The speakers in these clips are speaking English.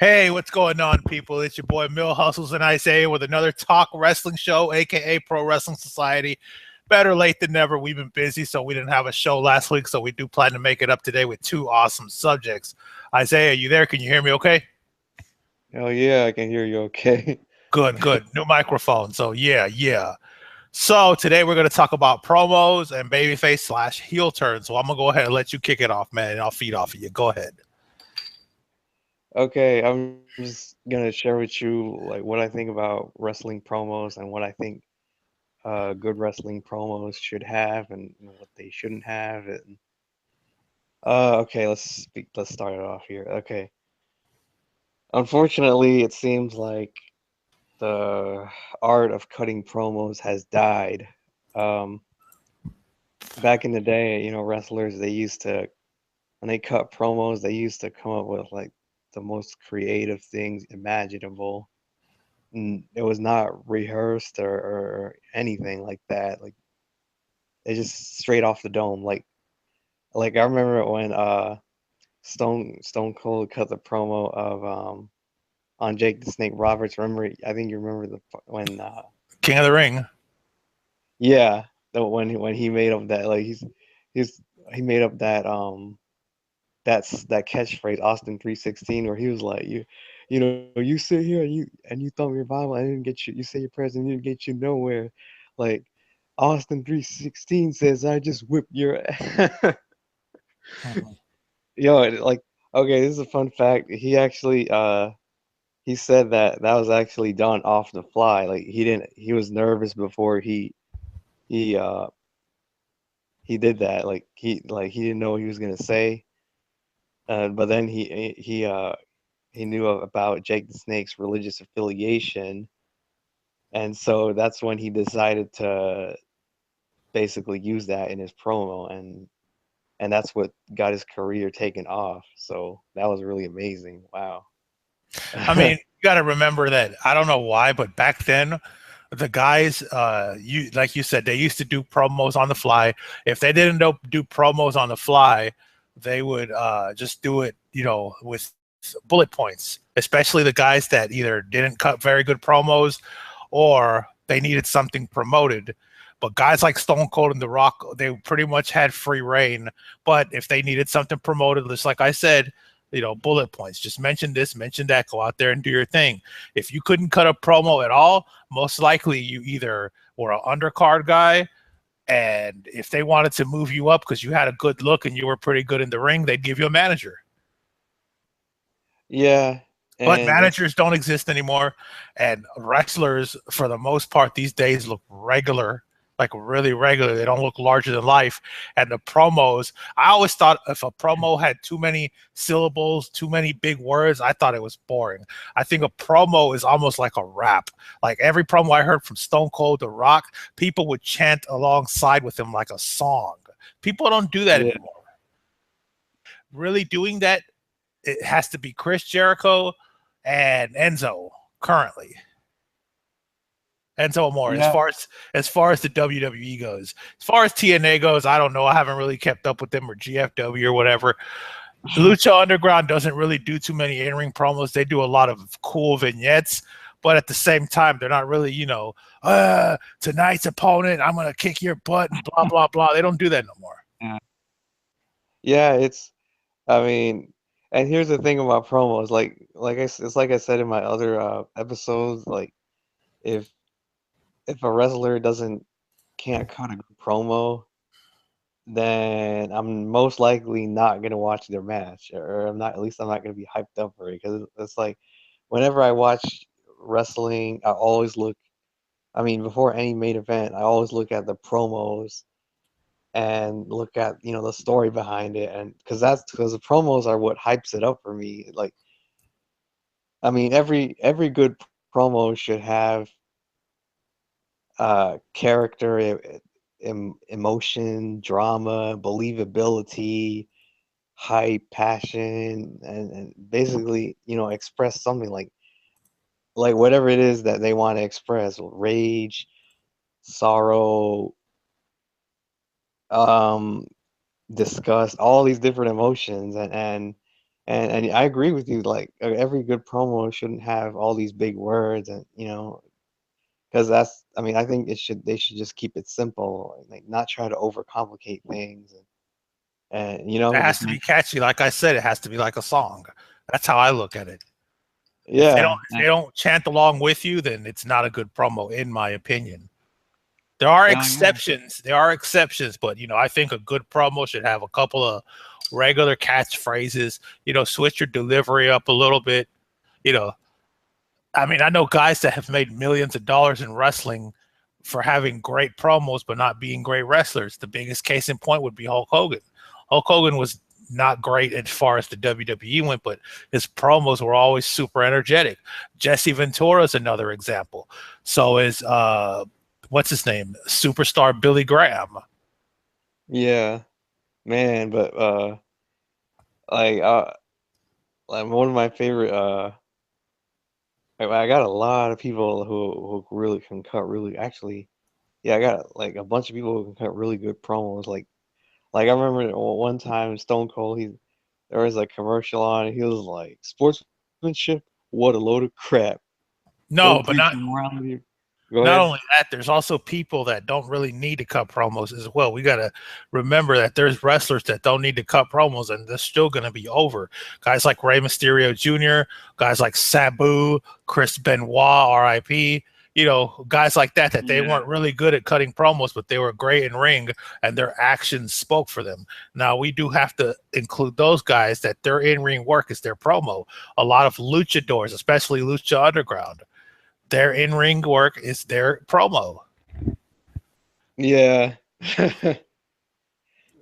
Hey, what's going on, people? It's your boy Mill Hustles and Isaiah with another talk wrestling show, aka Pro Wrestling Society. Better late than never. We've been busy, so we didn't have a show last week, so we do plan to make it up today with two awesome subjects. Isaiah, you there? Can you hear me okay? Hell yeah, I can hear you okay. Good, good. New microphone. So yeah. So today we're gonna talk about promos and babyface slash heel turn. So I'm gonna go ahead and let you kick it off, man, and I'll feed off of you. Go ahead. Okay, I'm just gonna share with you like what I think about wrestling promos and what I think good wrestling promos should have and what they shouldn't have. And okay, let's start it off here. Okay. Unfortunately, it seems like the art of cutting promos has died. Um, Back in the day, wrestlers they used to when they cut promos, they used to come up with like the most creative things imaginable. It was not rehearsed or anything like that. Like they just straight off the dome. Like I remember when Stone Cold cut the promo of on Jake the Snake Roberts. Remember, I think you remember when King of the Ring. yeah, when he made up that like he's he made up that catchphrase Austin 316 where he was like you sit here and you thumb your Bible and didn't get you say your prayers and didn't get you nowhere, like Austin 316 says I just whipped your Mhm. like okay, this is a fun fact. He said that was actually done off the fly. Like he was nervous before he uh he did that. He didn't know what he was gonna say. But then he knew about Jake the Snake's religious affiliation, and so that's when he decided to basically use that in his promo, and that's what got his career taken off. So that was really amazing. Wow. I mean, you got to remember that. I don't know why, but back then, the guys, you like you said, they used to do promos on the fly. If they didn't do promos on the fly, they would just do it, with bullet points. Especially the guys that either didn't cut very good promos, or they needed something promoted. But guys like Stone Cold and The Rock, they pretty much had free reign. But if they needed something promoted, just like I said, bullet points. Just mention this, mention that, go out there and do your thing. If you couldn't cut a promo at all, most likely you either were an undercard guy, and if they wanted to move you up because you had a good look and you were pretty good in the ring, they'd give you a manager. Yeah, But and it's managers don't exist anymore, and wrestlers, for the most part, these days look regular, like really regular. They don't look larger than life. And the promos, I always thought if a promo had too many syllables, too many big words, I thought it was boring. I think a promo is almost like a rap. Like every promo I heard from Stone Cold, The Rock, people would chant alongside with him like a song. People don't do that yeah, anymore. Really doing that, it has to be Chris Jericho and Enzo currently. Enzo Amore. As yeah, far as the WWE goes, as far as TNA goes, I don't know. I haven't really kept up with them, or GFW or whatever. Lucha Underground doesn't really do too many in-ring promos. They do a lot of cool vignettes, but at the same time, they're not really, tonight's opponent, I'm gonna kick your butt and blah blah blah. They don't do that no more. yeah. Yeah, I mean, and here's the thing about promos, it's like I said in my other episodes, like if if a wrestler doesn't can't cut a good promo, then I'm most likely not gonna watch their match, or I'm not. At least I'm not gonna be hyped up for it because it's like whenever I watch wrestling, I always look. I mean, before any main event, I always look at the promos and look at the story behind it, and because the promos are what hypes it up for me. Like, I mean, every good promo should have character, emotion, drama, believability, hype, passion, and basically, express something like whatever it is that they want to express, rage, sorrow, um, disgust, all these different emotions, and I agree with you. Like every good promo shouldn't have all these big words, and because that's. I mean, I think they should just keep it simple, and, like not try to overcomplicate things, and It has just to be make. catchy. Like I said, it has to be like a song. That's how I look at it. Yeah, If they don't chant along with you, then it's not a good promo, in my opinion. There are exceptions. There are exceptions, but I think a good promo should have a couple of regular catchphrases. Switch your delivery up a little bit. You know, I mean, I know guys that have made millions of dollars in wrestling for having great promos but not being great wrestlers. The biggest case in point would be Hulk Hogan. Hulk Hogan was not great as far as the WWE went, but his promos were always super energetic. Jesse Ventura is another example. So is what's his name? Superstar Billy Graham. yeah, man. But like like one of my favorite I got a lot of people who really can cut really actually. Yeah, I got like a bunch of people who can cut really good promos. Like I remember one time Stone Cold, there was a commercial on, and he was like, "Sportsmanship, what a load of crap! No, Don't but preach no morality." Go not ahead. only that, there's also people that don't really need to cut promos as well. We got to remember that there's wrestlers that don't need to cut promos and they're still going to be over. Guys like Rey Mysterio Jr., guys like Sabu, Chris Benoit, RIP, guys like that they weren't really good at cutting promos, but they were great in ring and their actions spoke for them. Now, we do have to include those guys that their in ring work is their promo. A lot of luchadors, especially Lucha Underground, their in-ring work is their promo. Yeah,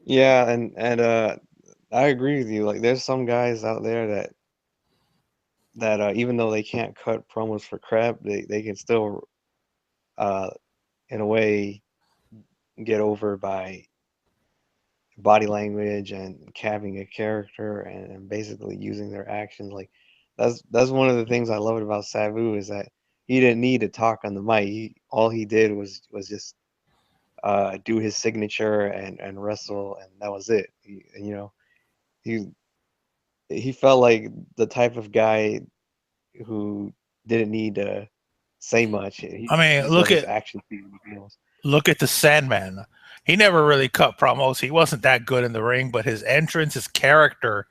yeah, and I agree with you. Like, there's some guys out there that even though they can't cut promos for crap, they can still uh in a way get over by body language and having a character and basically using their actions. Like that's one of the things I loved about Sabu is that he didn't need to talk on the mic. All he did was just do his signature and wrestle, and that was it. He he felt like the type of guy who didn't need to say much. He I mean, just let his action speak the wheels. look at the Sandman. He never really cut promos. He wasn't that good in the ring, but his entrance, his character,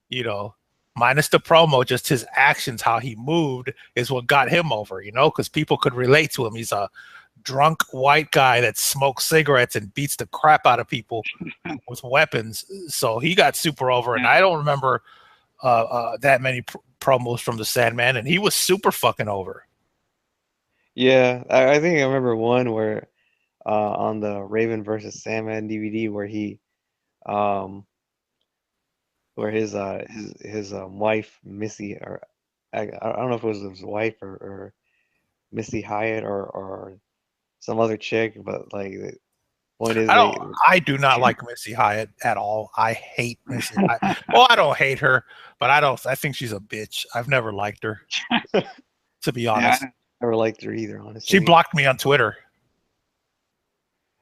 you know, minus the promo, just his actions, how he moved is what got him over, because people could relate to him. He's a drunk white guy that smokes cigarettes and beats the crap out of people with weapons. So he got super over. And I don't remember that many promos from the Sandman, and he was super fucking over. Yeah, I think I remember one where on the Raven versus Sandman DVD um where his wife Missy, or I don't know if it was his wife or Missy Hyatt or some other chick, but like the point is I do not like Missy Hyatt at all. I hate Missy Hyatt. Well, I don't hate her, but I think she's a bitch. I've never liked her, to be honest. I never liked her either, She honestly. blocked me on Twitter.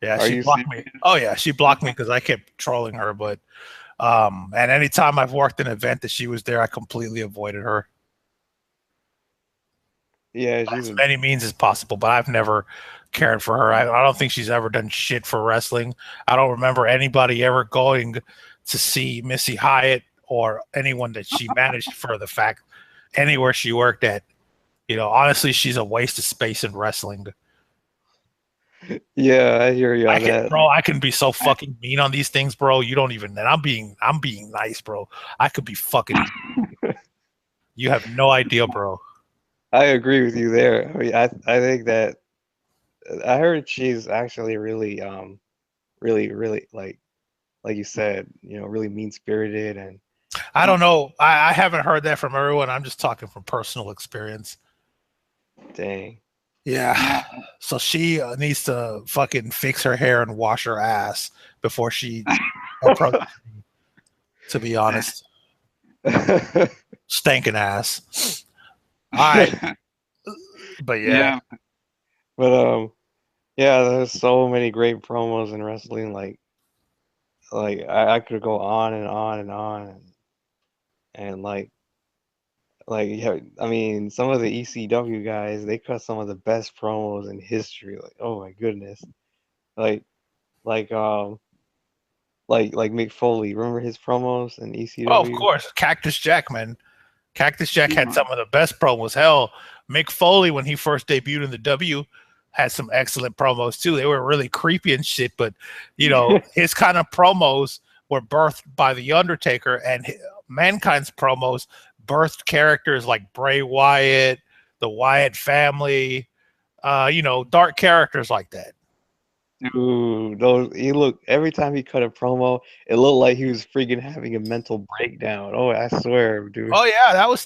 Yeah, Are she you blocked serious? me. Oh yeah, she blocked me because I kept trolling her. But and anytime I've worked an event that she was there, I completely avoided her Yeah, by as many means as possible. But I've never cared for her. I don't think she's ever done shit for wrestling. I don't remember anybody ever going to see Missy Hyatt or anyone that she managed for the fact anywhere she worked at. Honestly, she's a waste of space in wrestling. yeah, I hear you on that. I can be so fucking mean on these things, bro. You don't even. And I'm being nice, bro. I could be fucking. You have no idea, bro. I agree with you there. I mean, I think that I heard she's actually really really like you said, really mean spirited and I don't know. I haven't heard that from everyone. I'm just talking from personal experience. dang. Yeah. So she needs to fucking fix her hair and wash her ass before she approaches me. To be honest, stinking ass. All right, but yeah. But yeah, there's so many great promos in wrestling. Like I could go on and on and on, and yeah, I mean, some of the ECW guys, they cut some of the best promos in history. Like, oh my goodness, like like um like Mick Foley. Remember his promos in Oh, of ECW? course, Cactus Jack, man. Cactus Jack had some of the best promos. Hell, Mick Foley, when he first debuted in the W, had some excellent promos too. They were really creepy and shit, but his kind of promos were birthed by The Undertaker, and Mankind's promos birthed characters like Bray Wyatt, the Wyatt family, dark characters like that. Dude, every time he cut a promo, it looked like he was freaking having a mental breakdown. Oh, I swear, dude. Oh yeah, that was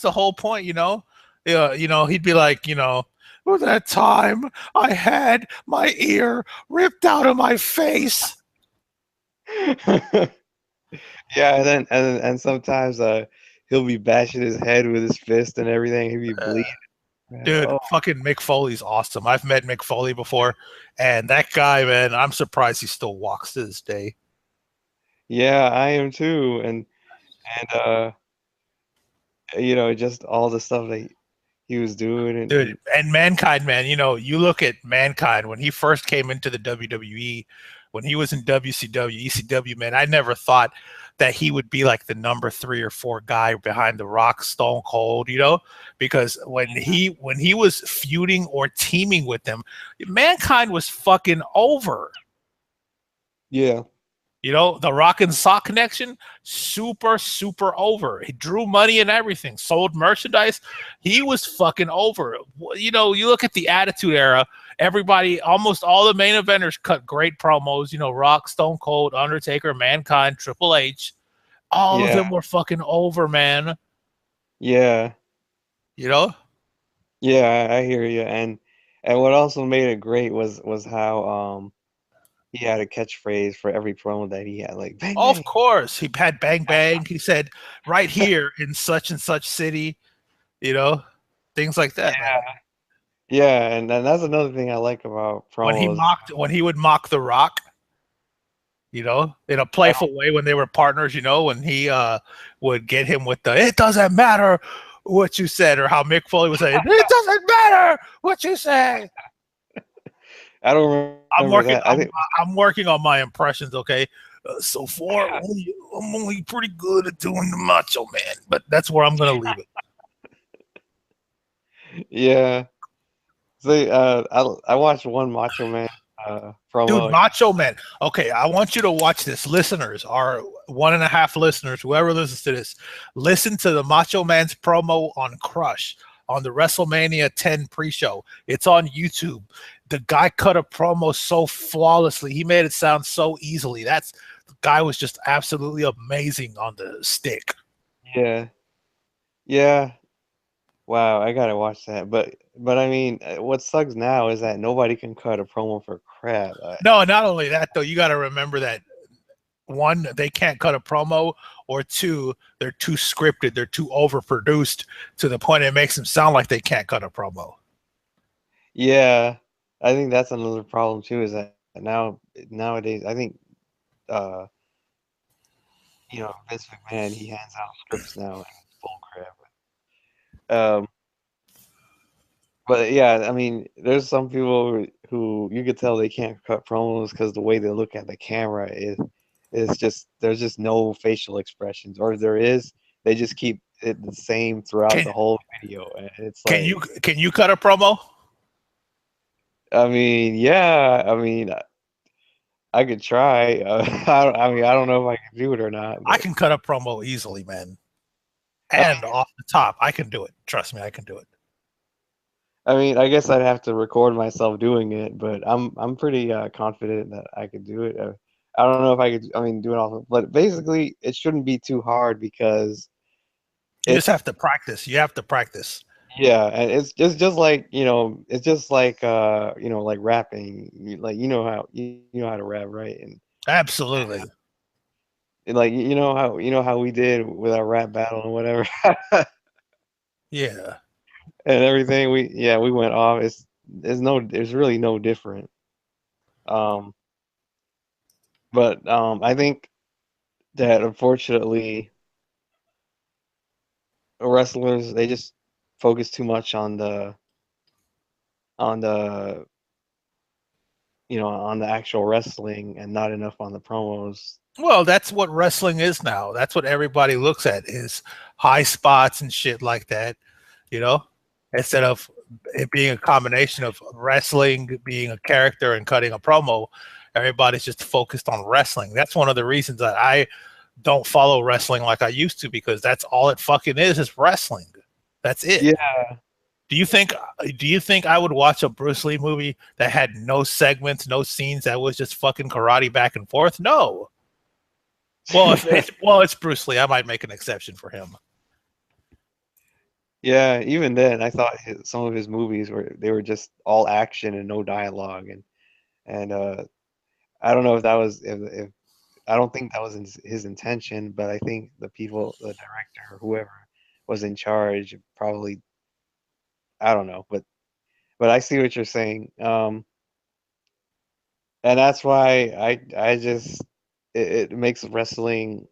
the whole point, Yeah, he'd be like, well, that time I had my ear ripped out of my face. Yeah, and sometimes he'll be bashing his head with his fist and everything. He'll be bleeding. Man, Dude, oh fucking Mick Foley's awesome. I've met Mick Foley before, and that guy, man, I'm surprised he still walks to this day. yeah, I am too. And just all the stuff that he was doing Dude, and Mankind, man, you look at Mankind when he first came into the WWE, when he was in WCW, ECW, man, I never thought that he would be like the number 3 or 4 guy behind The Rock, Stone Cold, because when he was feuding or teaming with them, Mankind was fucking over. yeah. The Rock and Sock connection, super, super over. He drew money and everything, sold merchandise. He was fucking over. You look at the Attitude Era, everybody, almost all the main eventers cut great promos. Rock, Stone Cold, Undertaker, Mankind, Triple H. All of Yeah. them were fucking over, man. Yeah. You know? Yeah, I hear you. And what also made it great was how he had a catchphrase for every promo that he had, like bang Of bang. course. He had bang bang. He said right here in such and such city, things like that, man. Yeah, and that's another thing I like about promos. When he would mock The Rock, in a playful way when they were partners, when he would get him with the "it doesn't matter what you said," or how Mick Foley was saying, "It doesn't matter what you say." I don't I'm remember working. that. I I'm think I'm working on my impressions. Okay, so far I'm only pretty good at doing the Macho Man, but that's where I'm gonna leave it. yeah. See, I watched one Macho Man Dude, promo. Macho Man. Okay, I want you to watch this. Listeners, our 1.5 listeners, whoever listens to this, listen to the Macho Man's promo on Crush on the WrestleMania 10 pre-show. It's on YouTube. The guy cut a promo so flawlessly. He made it sound so easily. The guy was just absolutely amazing on the stick. Yeah. Yeah. Wow, I gotta watch that. But I mean, what sucks now is that nobody can cut a promo for crap. No, not only that though, you got to remember that one, they can't cut a promo, or two, they're too scripted, they're too overproduced to the point it makes them sound like they can't cut a promo. Yeah, I think that's another problem too. Is that nowadays, I think uh, Vince McMahon, he hands out scripts now and it's bull crap. Um, but yeah, I mean, there's some people who you could tell they can't cut promos because the way they look at the camera is just there's just no facial expressions, or if there is, they just keep it the same throughout Can the whole video, and it's can like, you can you cut a promo? I mean, yeah, I mean, I could try. I mean, I don't know if I can do it or not, I but can cut a promo easily, man. I And off the top, I can do it. Trust me, I can do it. mean, I guess I'd have to record myself doing it, but I'm pretty confident that I could do it. I don't know if I could. I mean, do it off, but basically, it shouldn't be too hard because You it. just have to practice. You have to practice. Yeah, and it's just like it's just like like rapping. Like you know how to rap, right? Absolutely. And like you know how we did with our rap battle and whatever. Yeah. And everything we went off. There's really no different. Um, but I think that unfortunately wrestlers, they just focus too much on the on the actual wrestling and not enough on the promos. Well, that's what wrestling is now. That's what everybody looks at is high spots and shit like that, you know, instead of it being a combination of wrestling, being a character, and cutting a promo. Everybody's just focused on wrestling. That's one of the reasons that I don't follow wrestling like I used to, because that's all it fucking is wrestling. That's it. Yeah. Do you think I would watch a Bruce Lee movie that had no segments, no scenes, that was just fucking karate back and forth? No. Well, if it's Bruce Lee, I might make an exception for him. Yeah, even then, I thought some of his movies were just all action and no dialogue, and I don't know if that was if I don't think that was his intention, but I think the people, the director or whoever was in charge, probably I don't know, but I see what you're saying, and that's why I just it makes wrestling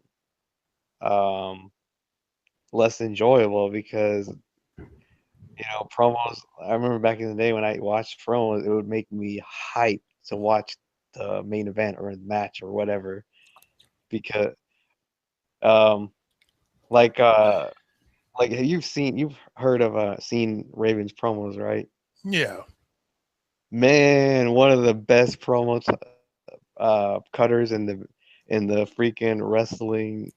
um less enjoyable because promos. I remember back in the day when I watched promos, it would make me hype to watch the main event or the match or whatever because um like you've heard of seen Raven's promos, right? Yeah. Man, one of the best cutters in the freaking wrestling.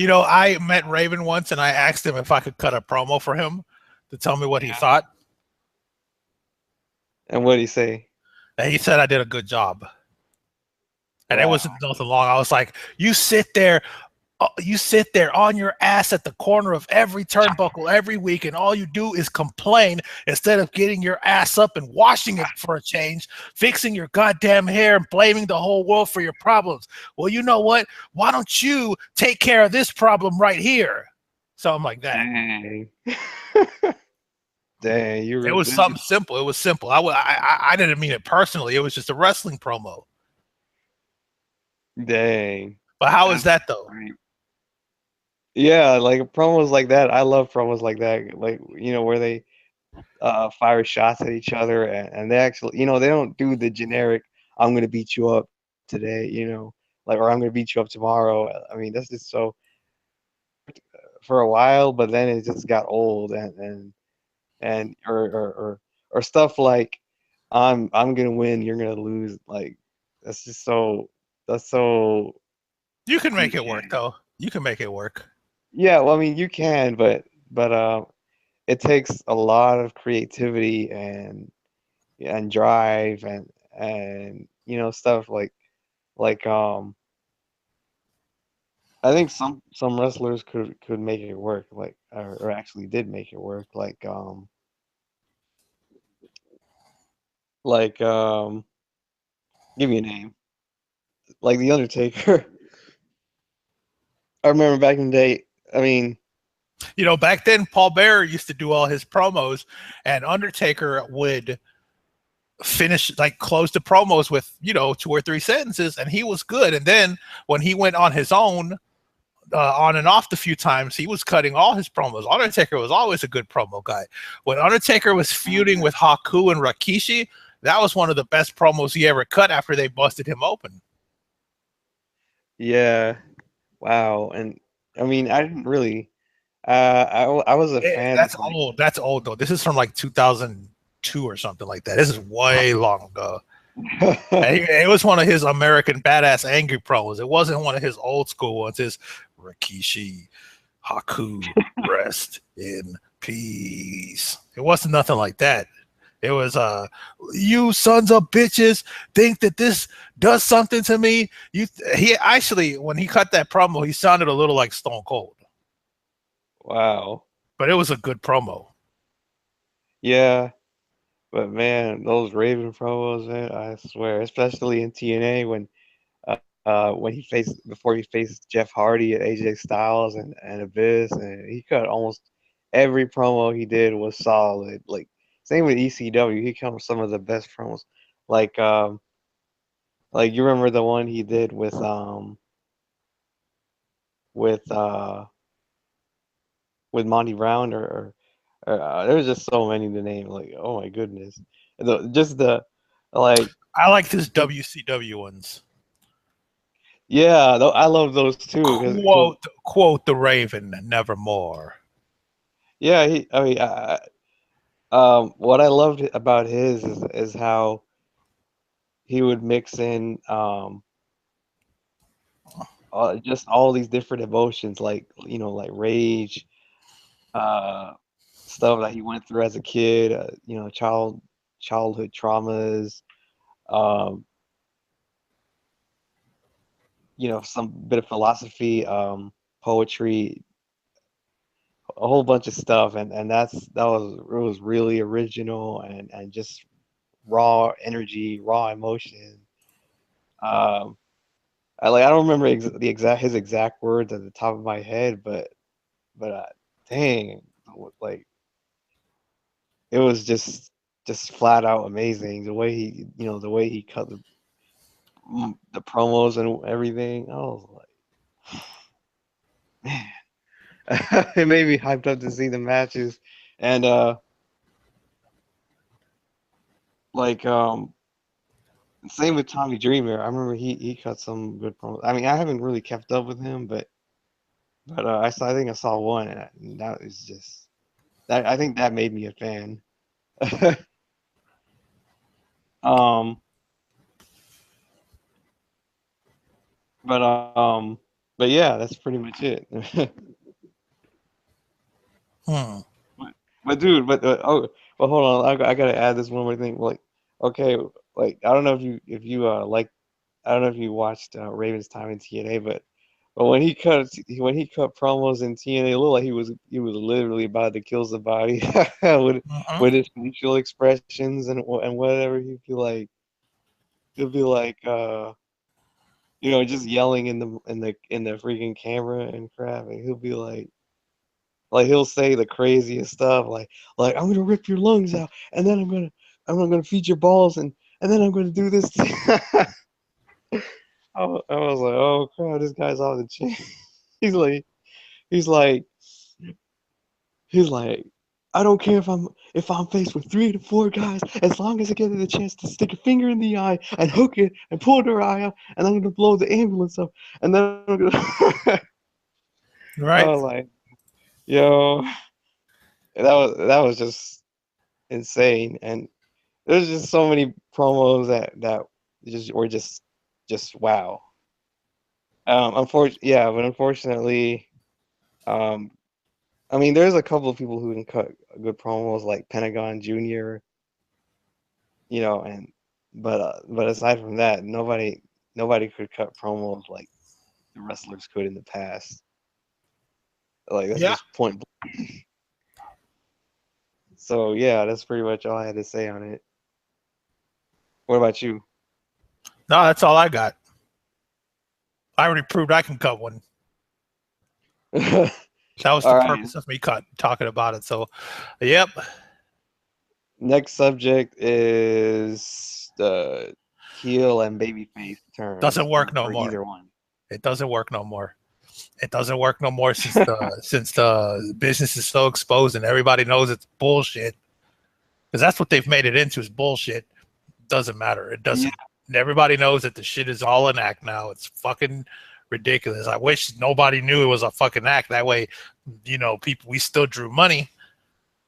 I met Raven once and I asked him if I could cut a promo for him to tell me what he Yeah. thought. And what did he say? And he said I did a good job. And it Wow. wasn't nothing long. I was like, you sit there on your ass at the corner of every turnbuckle every week, and all you do is complain instead of getting your ass up and washing it for a change, fixing your goddamn hair and blaming the whole world for your problems. Well, you know what? Why don't you take care of this problem right here? Something like that. Dang. Dang, It was something simple. It was simple. I didn't mean it personally. It was just a wrestling promo. dang. But how is That's that though? great. Yeah, like promos like that. I love promos like that. Like, where they fire shots at each other and they actually, they don't do the generic I'm gonna beat you up today, like, or I'm gonna beat you up tomorrow. I mean, that's just so for a while, but then it just got old and or stuff like I'm gonna win, you're gonna lose. Like that's just so that's so You can make it cliche. work though. You can make it work. Yeah, well, I mean, you can, but it takes a lot of creativity and drive and stuff like I think some wrestlers could make it work or actually did make it work like give me a name, like the Undertaker. I remember back in the day. I mean, Back then, Paul Bearer used to do all his promos, and Undertaker would finish, like, close the promos with, 2 or 3 sentences, and he was good. And then when he went on his own, on and off the few times, he was cutting all his promos. Undertaker was always a good promo guy. When Undertaker was feuding with Haku and Rikishi, that was one of the best promos he ever cut after they busted him open. yeah, wow, and I mean, I didn't really. I was a fan of That's old. That's old though. This is from like 2002 or something like that. This is way long ago. like. It was one of his American Badass Angry promos. It wasn't one of his old school ones. His Rikishi, Haku, rest in peace. It wasn't nothing like that. It was you sons of bitches think that this does something to me. He actually, when he cut that promo, he sounded a little like Stone Cold. Wow. But it was a good promo. Yeah, but man, those Raven promos, man, I swear, especially in TNA when he faced before he faced Jeff Hardy at AJ Styles and Abyss, and he cut almost every promo he did was solid. Like same with ECW, he cut some of the best promos. Like like you remember the one he did with with Monty Brown or there was just so many to name. Like, oh my goodness, just the like I like this WCW ones. yeah, I love those too because Quote the Raven, nevermore. yeah, I mean, what I loved about his is how he would mix in just all these different emotions, like like rage, uh, stuff that he went through as a kid, childhood traumas, um, some bit of philosophy, poetry, a whole bunch of stuff, and it was really original and just raw energy, raw emotion. Um, I don't remember his exact words at the top of my head, but dang, like it was just flat out amazing the way he cut the promos and everything. I was like, man, it made me hyped up to see the matches, and like same with Tommy Dreamer. I remember he cut some good promos. I mean, I haven't really kept up with him, but I think I saw one, and that was just that. I think that made me a fan. um, but um, but yeah, that's pretty much it. Hmm. But dude, but hold on, I gotta add this one more thing. Like, okay, like I don't know if you I don't know if you watched Raven's time in TNA, but when he cut promos in TNA, it looked like he was literally about to kill somebody Mhm. with his facial expressions and whatever. He'd be like just yelling in the freaking camera and crap, and he'll be like he'll say the craziest stuff like I'm gonna rip your lungs out and then I'm gonna feed your balls and then I'm gonna do this. I was like, oh crap, this guy's off the chain. He's like he's like he's like I don't care if I'm faced with 3 to 4 guys, as long as I get the chance to stick a finger in the eye and hook it and pull their eye out, and I'm gonna blow the ambulance up, and then I'm gonna. I Right. was like, yo, that was just insane, and there's just so many promos that just were just wow. But unfortunately, um, I mean, there's a couple of people who can cut good promos, like Pentagon Jr. And but aside from that, nobody could cut promos like the wrestlers could in the past. Like that's Yeah. just point blank. So yeah, that's pretty much all I had to say on it. What about you? No, that's all I got. I already proved I can cut one. That was the All right. purpose of me talking about it. So, yep, Next subject is the heel and babyface turns doesn't work no for more. either one. It doesn't work no more. It doesn't work no more since the business is so exposed and everybody knows it's bullshit. Because that's what they've made it into is bullshit. Doesn't matter. It Yeah, doesn't. Everybody knows that the shit is all an act now. It's fucking ridiculous. I wish nobody knew it was a fucking act. That way, people we still drew money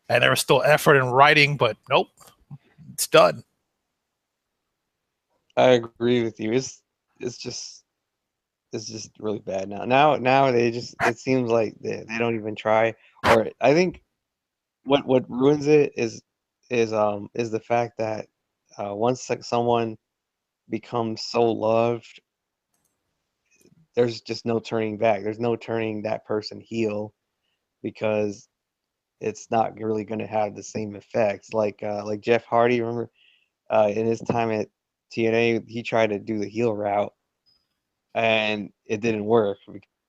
and there was still effort in writing, but nope, it's done. I agree with you. It's just really bad now. Now it seems like they don't even try. Or I think what ruins it is the fact that once like someone becomes so loved, there's just no turning back. There's no turning that person heel because it's not really going to have the same effects. Like Jeff Hardy, remember in his time at TNA, he tried to do the heel route and it didn't work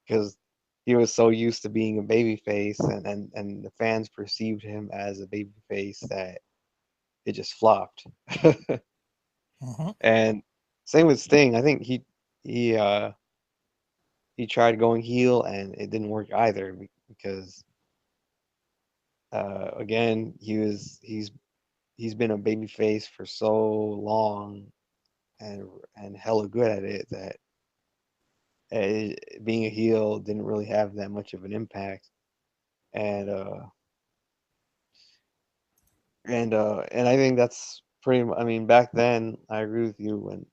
because he was so used to being a babyface and the fans perceived him as a babyface that it just flopped. Mm-hmm. And same with Sting. I think he he tried going heel and it didn't work either because Again, he's been a baby face for so long and hella good at it that being a heel didn't really have that much of an impact. And and I think that's pretty. I mean, back then, I agree with you when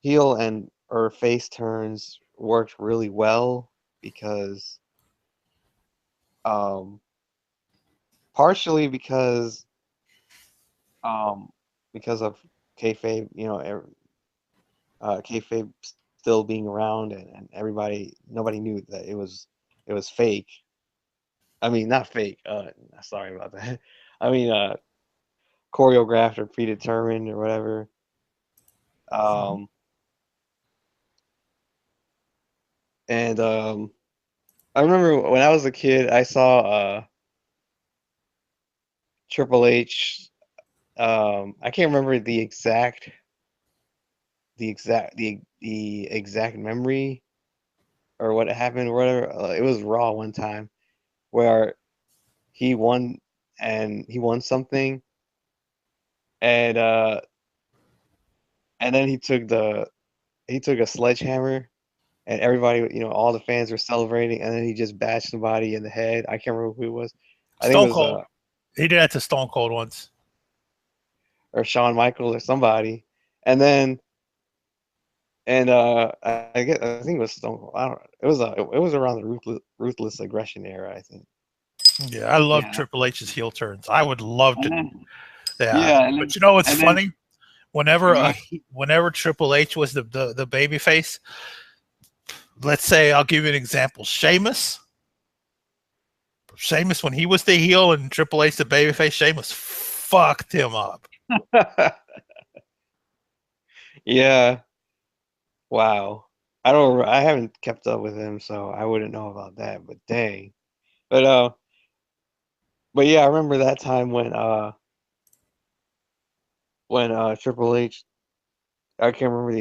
heel and or face turns worked really well because um partially um because of kayfabe, kayfabe still being around and everybody nobody knew that it was fake. I mean, not fake. Sorry about that. I mean, choreographed or predetermined or whatever. Mhm. Um, and I remember when I was a kid, I saw Triple H. I can't remember the exact memory or what happened or whatever. It was Raw one time where he won he won something and and then he took a sledgehammer and everybody, all the fans were celebrating, and then he just bashed somebody in the head. I can't remember who it was. I think it Stone was Cold. He did that to Stone Cold once. or Shawn Michaels or somebody, and then I think it was Stone Cold. I don't. It was around the ruthless aggression era. I think. Yeah, I love Yeah, Triple H's heel turns. I would love and to. then Yeah, yeah, but you know what's and then funny? Whenever whenever Triple H was the baby face, let's say I'll give you an example. Sheamus when he was the heel and Triple H the babyface, Sheamus fucked him up. yeah. Wow. I haven't kept up with him, so I wouldn't know about that. But dang. But yeah, I remember that time when Triple H, I can't remember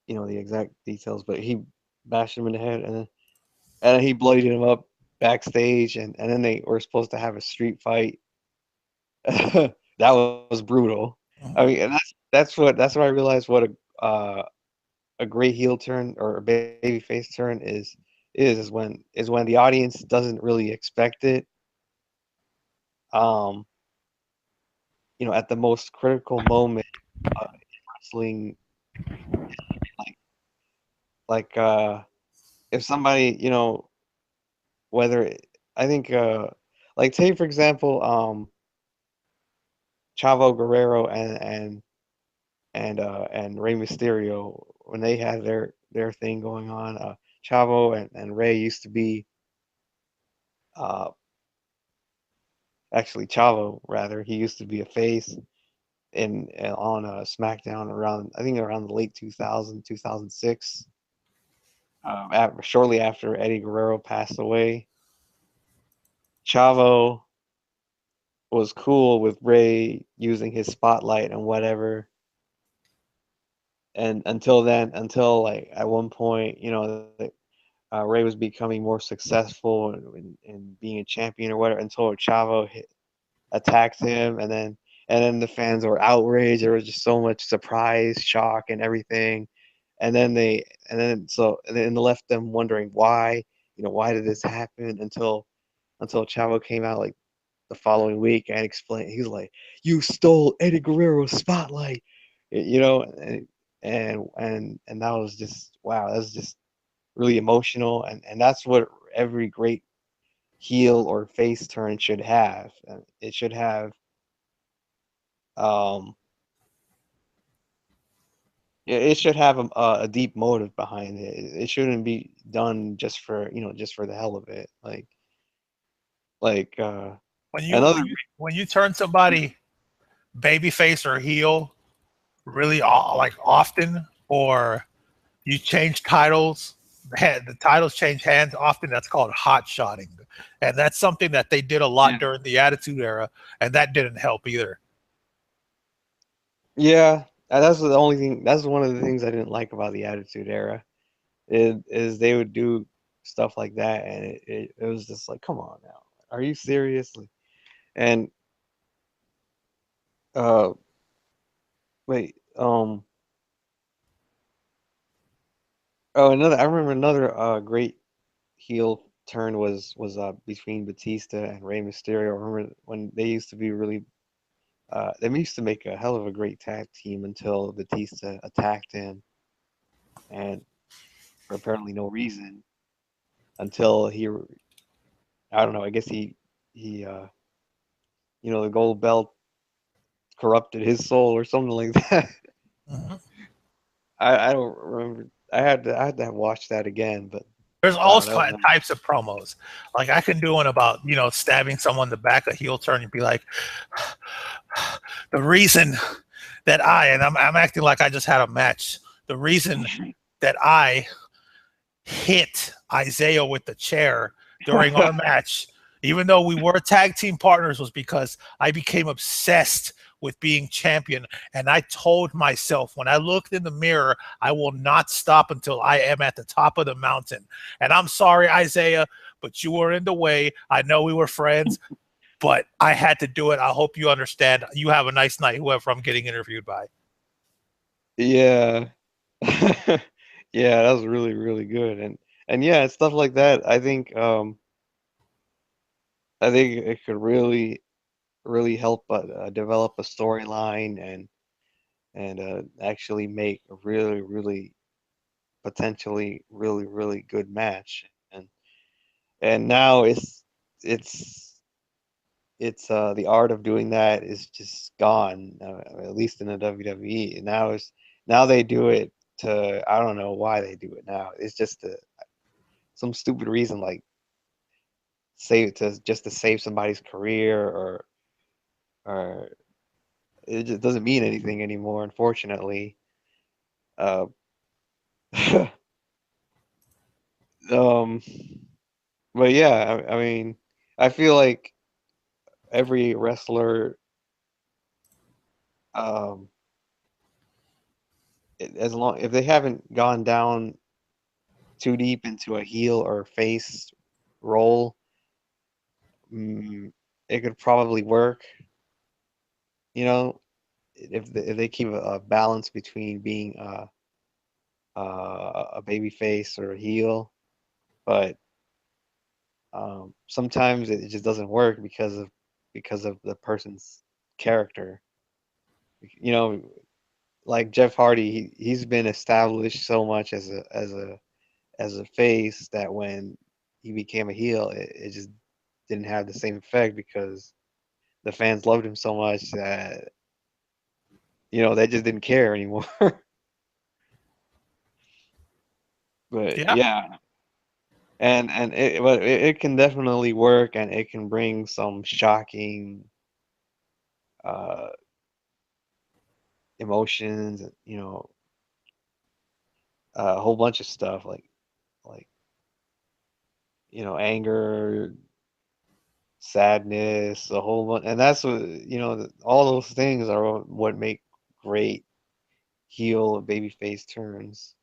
the exact details, but he bashed him in the head and then he bloodied him up backstage and then they were supposed to have a street fight. That was brutal. I mean, and that's what I realized what a great heel turn or a baby face turn is when the audience doesn't really expect it. Um, at the most critical moment in wrestling, like if somebody, whether I think like take for example, Chavo Guerrero and Rey Mysterio when they had their thing going on. Chavo and Rey used to be uh actually Chavo rather he used to be a face in on SmackDown around I think around the late 2000 2006. Shortly after Eddie Guerrero passed away, Chavo was cool with Ray using his spotlight and whatever. And until like at one point, Ray was becoming more successful and being a champion or whatever until Chavo attacked him, and then the fans were outraged. There was just so much surprise, shock, and everything. And then left them wondering why, why did this happen until Chavo came out like the following week and explained. He was like, "You stole Eddie Guerrero's spotlight," and that was just wow. That was just really emotional, and that's what every great heel or face turn should have. It should have um it should have a deep motive behind it. It shouldn't be done just for the hell of it. Like When you another when you when you turn somebody babyface or heel really like often, or you change titles, the titles change hands often. That's called hot shotting, and that's something that they did a lot yeah during the Attitude Era, and that didn't help either. yeah. And that's the only thing. That's one of the things I didn't like about the Attitude Era. Is they would do. stuff like that, and it was just like, come on now, are you serious? And uh, wait, oh, I remember another great heel turn was between Batista and Rey Mysterio. I remember when they used to be really they used to make a hell of a great tag team until Batista attacked him, and for apparently no reason, until I don't know, I guess he the gold belt corrupted his soul or something like that. Mhm. I don't remember. I had to watch that again, but There's all wow, that was types of promos. Like I can do one about stabbing someone in the back, a heel turn, and be like, the reason that I'm acting like I just had a match. The reason that I hit Isaiah with the chair during our match, even though we were tag team partners, was because I became obsessed with being champion. And I told myself when I looked in the mirror, I will not stop until I am at the top of the mountain. And I'm sorry, Isaiah, but you were in the way. I know we were friends, but I had to do it. I hope you understand. You have a nice night, whoever I'm getting interviewed by. yeah. Yeah, that was really, really good. And yeah, stuff like that. I think it could really, really help develop a storyline and actually make a really, really potentially really, really good match. And now it's the art of doing that is just gone, at least in the WWE. Now they do it to, I don't know why they do it now. It's just some stupid reason, like just to save somebody's career, or it just doesn't mean anything anymore, unfortunately. Uh, um, but yeah, I mean, I feel like every wrestler, um, as long if they haven't gone down too deep into a heel or face role, mm, it could probably work. You know, if they keep a balance between being a baby face or a heel, but sometimes it just doesn't work because of the person's character. You know, like Jeff Hardy, he's been established so much as a face that when he became a heel, it just didn't have the same effect because the fans loved him so much that they just didn't care anymore. But Yeah. yeah, but it can definitely work, and it can bring some shocking uh emotions, and a whole bunch of stuff like anger, sadness, a whole bunch, and that's what all those things are what make great heel babyface turns.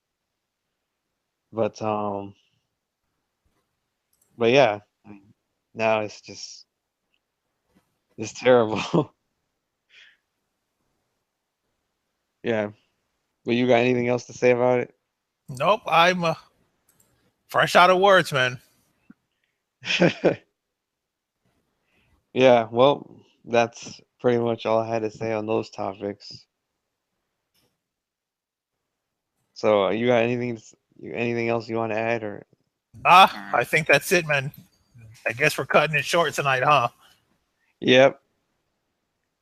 But but yeah, I mean, now it's terrible. Yeah. But you got anything else to say about Nope. I'm fresh out of words, man. it? Yeah, well, that's pretty much all I had to say on those topics. So, anything else you want to add, or? I think that's it, man. I guess we're cutting it short tonight, huh? Yep.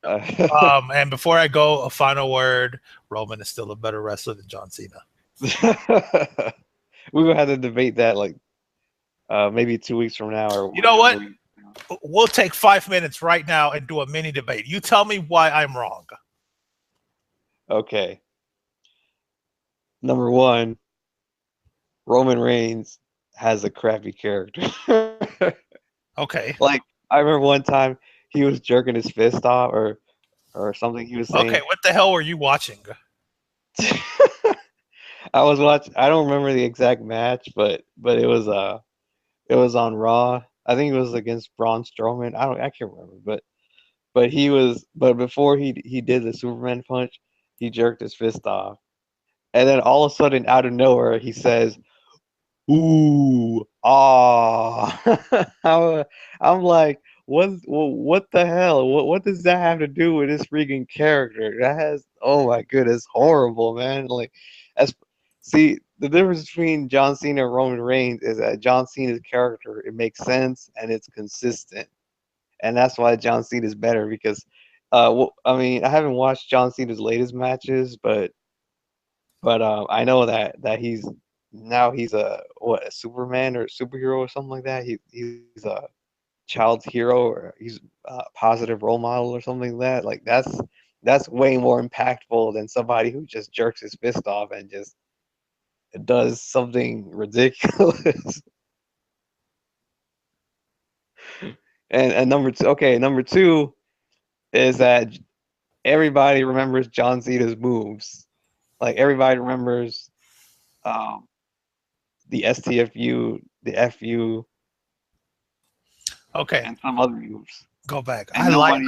And before I go, a final word: Roman is still a better wrestler than John Cena. We're gonna have to debate that like maybe 2 weeks from now or You know whenever what? we. We'll take 5 minutes right now and do a mini debate. You tell me why I'm wrong. Okay. Number one, Roman Reigns has a crappy character. Okay. Like, I remember one time he was jerking his fist off, or something he was Okay. saying. What the hell were you watching? I was watching. I don't remember the exact match, but it was It was on Raw. I think it was against Braun Strowman. I can't remember, but before he did the Superman punch, he jerked his fist off, and then all of a sudden, out of nowhere, he says, "Ooh, ah." I'm like, what the hell? What does that have to do with this freaking character? That has, oh my goodness, horrible, man. Like, as see, the difference between John Cena and Roman Reigns is that John Cena's character, it makes sense and it's consistent, and that's why John Cena is better because, I mean, I haven't watched John Cena's latest matches, but I know that he's a what, a Superman or a superhero or something like that. He's a child's hero, or he's a positive role model or something like that. Like that's way more impactful than somebody who just jerks his fist off and just does something ridiculous. And number two is that everybody remembers John Cena's moves. Like everybody remembers um, the STFU, the FU, Okay, and some other moves. go back. And nobody.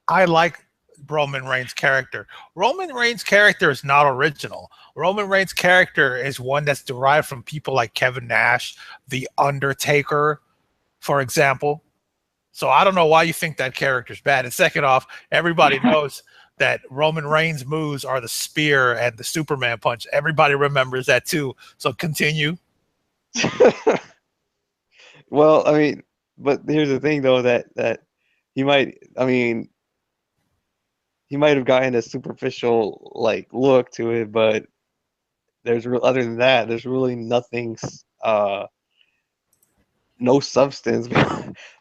I like Roman Reigns' character. Roman Reigns' character is not original. Roman Reigns' character is one that's derived from people like Kevin Nash, The Undertaker, for example. So I don't know why you think that character's bad. And second off, everybody knows that Roman Reigns' moves are the spear and the Superman punch. Everybody remembers that too. So continue. Well, I mean, but here's the thing though, that he might. I mean, he might have gotten a superficial like look to it, but other than that, there's really nothing, no substance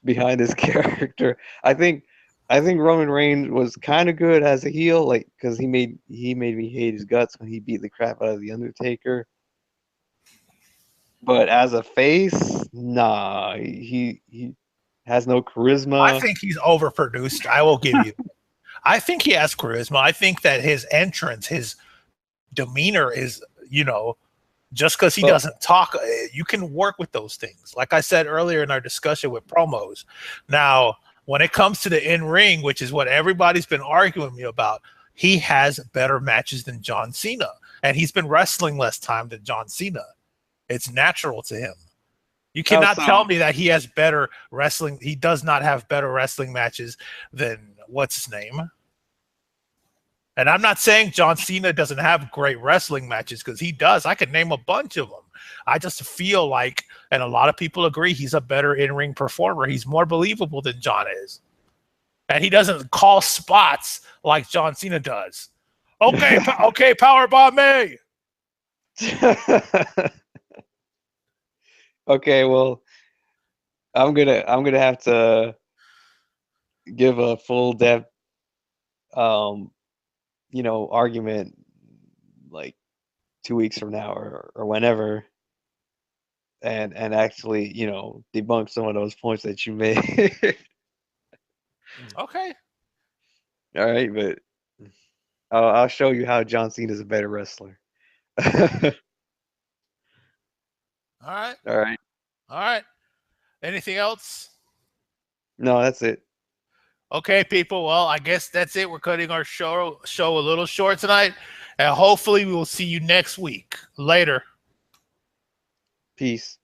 behind his character. I think Roman Reigns was kind of good as a heel, like because he made me hate his guts when he beat the crap out of the Undertaker. But as a face, nah, he has no I charisma. think he's overproduced. I will give you. I think he has charisma. I think that his entrance, his demeanor is, just because he Well, doesn't talk, you can work with those things. Like I said earlier in our discussion with promos. Now, when it comes to the in ring, which is what everybody's been arguing me about, he has better matches than John Cena, and he's been wrestling less time than John Cena. It's natural to him. You how cannot tell so? me that he has better wrestling. He does not have better wrestling matches than what's his name. And I'm not saying John Cena doesn't have great wrestling matches, because he does. I could name a bunch of them. I just feel like, and a lot of people agree, he's a better in-ring performer. He's more believable than John is. And he doesn't call spots like John Cena does. Okay, okay, power bomb me. Okay, well, I'm gonna have to give a full depth um argument like 2 weeks from now, or whenever, and actually debunk some of those points that you made. Okay. All right, but I'll show you how John Cena is a better wrestler. All All right. right. All right. Anything else? No, that's it. Okay, people. Well, I guess that's it. We're cutting our show a little short tonight, and hopefully we will see you next week. Later. Peace.